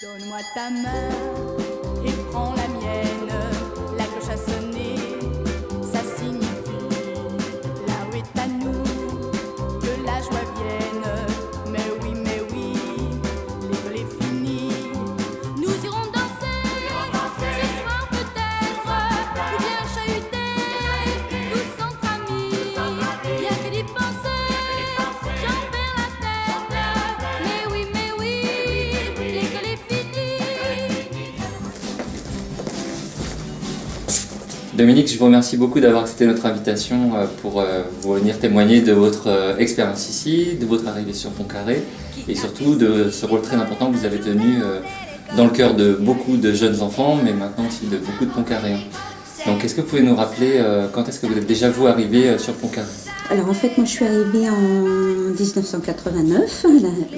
Donne-moi ta main et prends la mienne. La cloche a sonné, ça signifie là où est à nous que la joie vienne. Mais oui, l'école est finie. Nous irons danser ce soir peut-être, ou bien chahuter tous entre amis. Rien que d'y penser, j'en perds la tête. Mais oui, l'école est finie. Dominique, je vous remercie beaucoup d'avoir accepté notre invitation pour venir témoigner de votre expérience ici, de votre arrivée sur Pontcarré et surtout de ce rôle très important que vous avez tenu dans le cœur de beaucoup de jeunes enfants, mais maintenant aussi de beaucoup de Pontcarréens. Donc, est-ce que vous pouvez nous rappeler quand est-ce que vous êtes déjà vous arrivé sur Pontcarré? Alors en fait, moi je suis arrivée en 1989,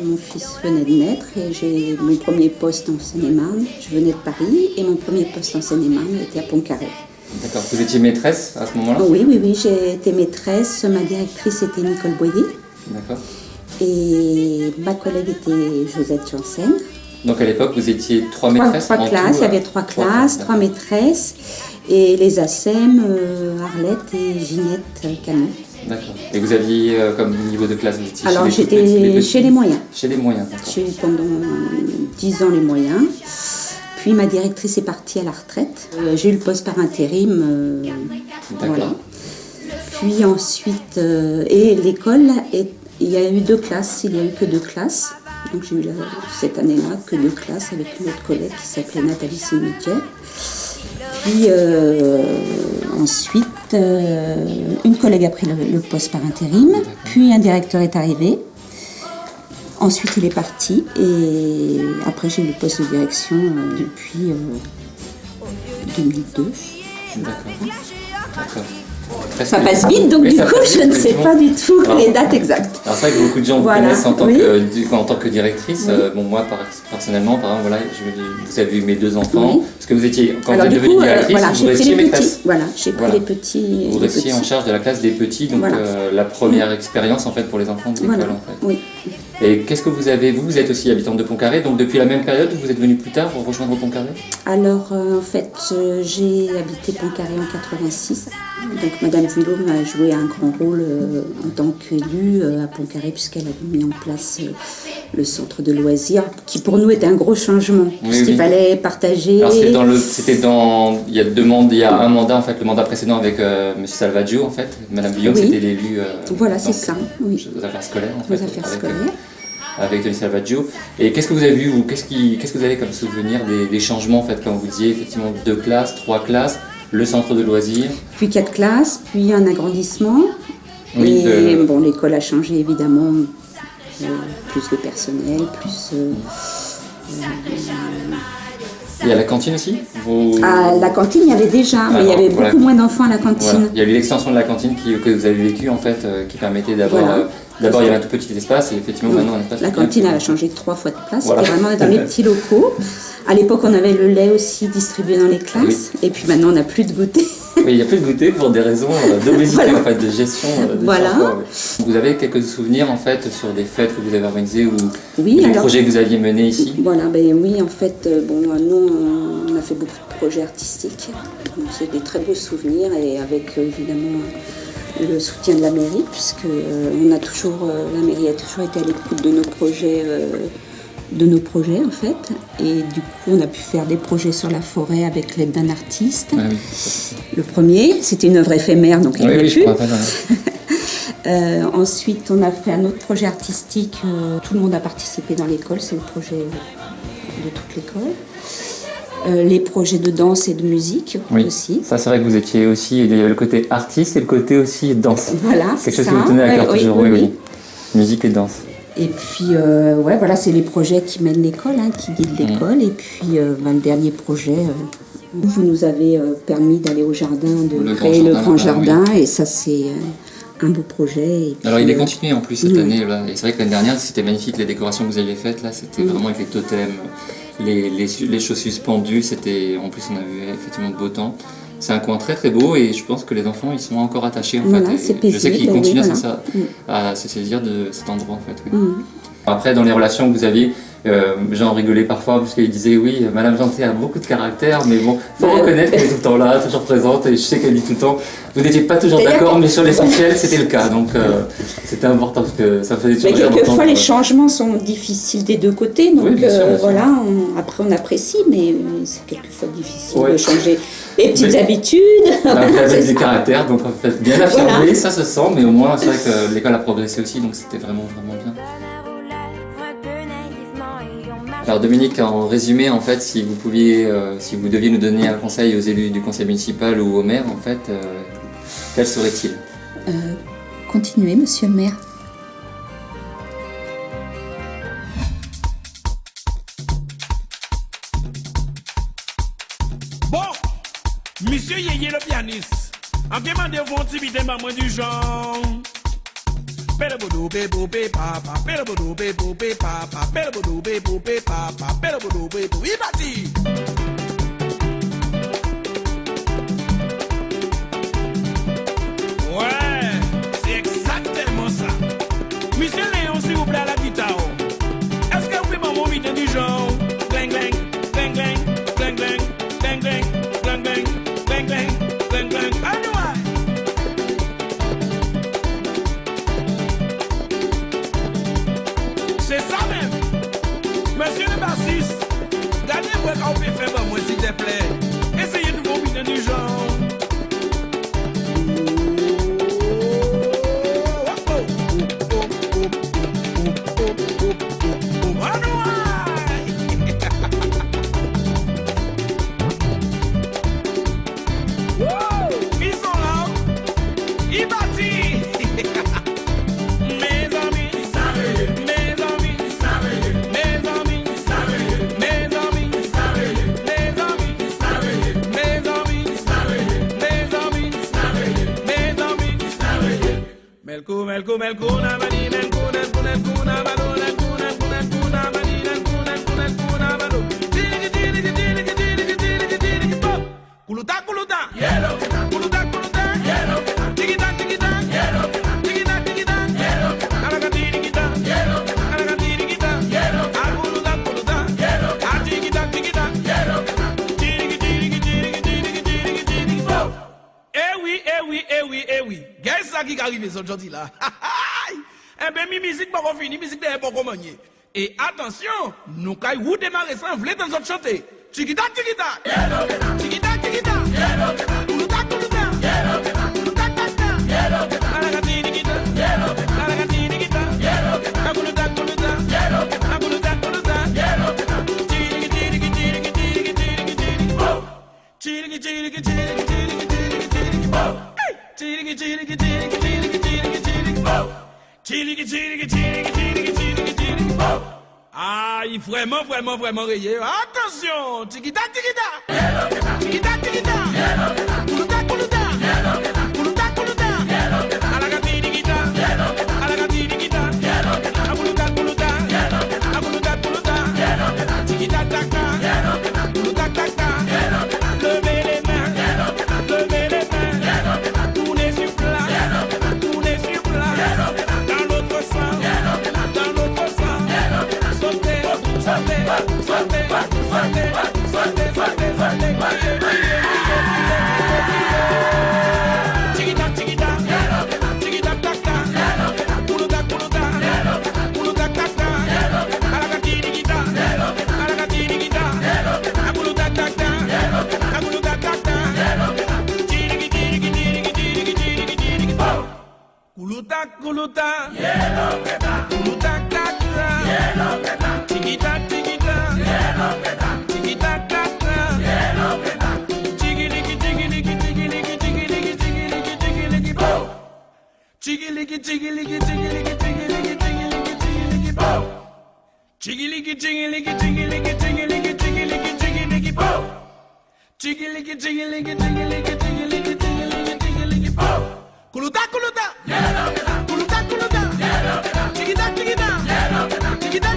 mon fils venait de naître et j'ai mon premier poste en Seine-et-Marne. Je venais de Paris et mon premier poste en Seine-et-Marne était à Pontcarré. D'accord, vous étiez maîtresse à ce moment-là? Oui, j'ai été maîtresse, ma directrice était Nicole Boyer. D'accord. Et ma collègue était Josette Janssen. Donc à l'époque, vous étiez trois maîtresses Trois en classes, tout, il y avait trois classes, trois maîtresses. Et les ASEM, Arlette et Ginette Canon. D'accord. Et vous aviez comme niveau de classe, vous étiez Alors chez j'étais chez les moyens. Chez les moyens, d'accord. J'ai eu pendant 10 ans les moyens. Puis ma directrice est partie à la retraite. J'ai eu le poste par intérim. D'accord. Voilà. Puis ensuite, et l'école, il y a eu deux classes, il n'y a eu que deux classes. Donc j'ai eu cette année-là que deux classes avec une autre collègue qui s'appelait Nathalie Simitier. Puis ensuite, une collègue a pris le poste par intérim. Puis un directeur est arrivé. Ensuite, il est parti et après, j'ai eu le poste de direction depuis 2002. D'accord. Ça passe vite, donc Oui, du ça coup, passe je vite, ne sais effectivement. pas du tout Alors, les dates exactes. Alors c'est vrai que beaucoup de gens Voilà, vous connaissent en tant, oui. en tant que directrice. Oui. Bon, moi, personnellement, par exemple, voilà, vous avez eu mes deux enfants. Oui. Parce que vous étiez, quand Alors vous êtes du devenue coup, directrice, voilà, vous j'ai pris restiez les maîtresse. petits. Voilà, j'ai pris Voilà. les petits. Vous les restiez petits. en charge de la classe des petits, donc Voilà. la première expérience en fait pour les enfants de l'école Voilà, en fait. oui. Et qu'est-ce que vous avez, vous êtes aussi habitante de Pontcarré, donc depuis la même période ou vous êtes venue plus tard pour rejoindre Pontcarré? Alors, en fait, j'ai habité Pontcarré en 86. Donc, Madame Vulot m'a joué un grand rôle en tant qu'élue à Pontcarré, puisqu'elle avait mis en place le centre de loisirs, qui pour nous était un gros changement, puisqu'il fallait partager. Alors, il y a un mandat, en fait, le mandat précédent avec M. Salvaggio, en fait. Madame Billon, Oui. c'était l'élu Voilà, c'est ça, oui. aux affaires scolaires, en fait. Aux affaires scolaires. Avec Tony Salvaggio. Et qu'est-ce que vous avez vu, ou qu'est-ce que vous avez comme souvenir des changements, en fait, quand vous disiez effectivement 2 classes, 3 classes, le centre de loisirs? Puis 4 classes, puis un agrandissement. Oui, et bon, l'école a changé évidemment, plus de personnel, plus. Il y a la cantine aussi À la cantine, il y avait déjà, mais il y avait beaucoup moins d'enfants à la cantine. Voilà. Il y a eu l'extension de la cantine que vous avez vécue en fait, qui permettait d'avoir. Voilà. D'abord, il y avait un tout petit espace et effectivement, Oui. maintenant, un espace. La cantine, elle a changé 3 fois de place. Voilà. C'était vraiment dans les petits locaux. À l'époque, on avait le lait aussi distribué dans les classes. Oui. Et puis maintenant, on n'a plus de goûter. Oui, il n'y a plus de goûter pour des raisons d'obésité, Voilà. en fait, de gestion. Voilà. Vous avez quelques souvenirs en fait sur des fêtes que vous avez organisées ou Oui, des alors- projets que vous aviez menés ici? Voilà, ben oui, en fait, nous, on a fait beaucoup de projets artistiques. Donc, c'est des très beaux souvenirs et avec évidemment le soutien de la mairie, puisque la mairie a toujours été à l'écoute de nos projets en fait. Et du coup, on a pu faire des projets sur la forêt avec l'aide d'un artiste. Ah oui. Le premier, c'était une œuvre éphémère, donc il n'y en a Oui, je plus. me rappelle. Ouais. Ensuite, on a fait un autre projet artistique. Tout le monde a participé dans l'école, c'est le projet de toute l'école. Les projets de danse et de musique aussi. Ça c'est vrai que vous étiez aussi, il y avait le côté artiste et le côté aussi danse. Voilà, C'est c'est quelque chose ça. qui vous tenait à cœur Ouais, toujours, oui. Musique et danse. Et puis, voilà, c'est les projets qui mènent l'école, qui guident l'école. Et puis, le dernier projet, vous nous avez permis d'aller au jardin, de créer le grand jardin. Et ça, c'est un beau projet. Et puis, alors il est continué en plus cette année là. Et c'est vrai que l'année dernière c'était magnifique les décorations que vous aviez faites là, c'était vraiment avec les totems, les choses suspendues, c'était en plus on a eu effectivement de beau temps. C'est un coin très très beau et je pense que les enfants ils sont encore attachés en voilà, fait. c'est Et paisible, je sais qu'ils continuent voilà. à se saisir de cet endroit en fait. Oui. Après dans les relations que vous aviez J'en rigolais parfois parce qu'il disait oui, Madame Janté a beaucoup de caractère, mais bon, faut reconnaître qu'elle est tout le temps là, toujours présente, et je sais qu'elle dit tout le temps, vous n'étiez pas toujours d'accord, mais sur l'essentiel, c'était le cas, donc c'était important parce que ça faisait toujours. Mais quelquefois, les changements sont difficiles des deux côtés, donc oui, bien sûr. voilà, après on apprécie, mais c'est quelquefois difficile de changer les petites habitudes. Vous avez des caractères, donc en fait bien affirmé, ça se sent, mais au moins c'est vrai que l'école a progressé aussi, donc c'était vraiment bien. Alors Dominique, en résumé, en fait, si vous deviez nous donner un conseil aux élus du conseil municipal ou au maire, en fait, quel serait-il ? Continuez, monsieur le maire. Bon, monsieur Yéyé le pianiste, en demandez-vous un petit bidé maman du genre. Pelebodo bebo be papa, pelebodo bebo be papa, pelebodo bebo be papa, pelebodo bebo. Il bâtit. Ouais, c'est exactement ça. Monsieur Léon, s'il vous plaît, à la guitare. Est-ce que vous pouvez m'en inviter du genre? Gling gling, gling gling, gling gling, gling gling, gling gling, gling gling, gling gling. C'est ça même. Monsieur le bassiste, gardez-moi quand vous pouvez faire pour moi s'il te plaît. Essayez de vous inviter du genre. Melco, na mani, melco, na mano, na mani, na mano. Tiri, pop. Kuluta, yellow, kuluta, yellow, tigita, yellow, tigita, yellow, alakatiri, yellow, alakatiri, yellow, kuluta, yellow, tigita, yellow, tiri, pop. Eh oui, qu'est-ce ça qui arrive aujourd'hui là? Eh bien, mi musique pas fini, musique n'est pas commencée. Et attention, nous caillou démarrer sans vouloir dans notre chanter. Chiquita, yellow, chiquita, yellow, kuluta, yellow, kuluta, yellow, alakatiri, yellow, alakatiri, yellow, kuluta, yellow, kuluta, yellow, Aïe, vraiment rayé. Attention, tikita, tikita, kuluta, kuluta, alakatiri, kuluta, tikita, kuluta, levez les mains, tournez sur place, dans l'autre sens, sautez, Kuluta, yellow, kuluta, yellow, tikita, yellow, tikita, yellow, chigiliki, bo, chigiliki, bo, chigiliki, bo, chigiliki, bo. Kuluta, yellow, kuluta, yellow, tikita, yellow, tikita,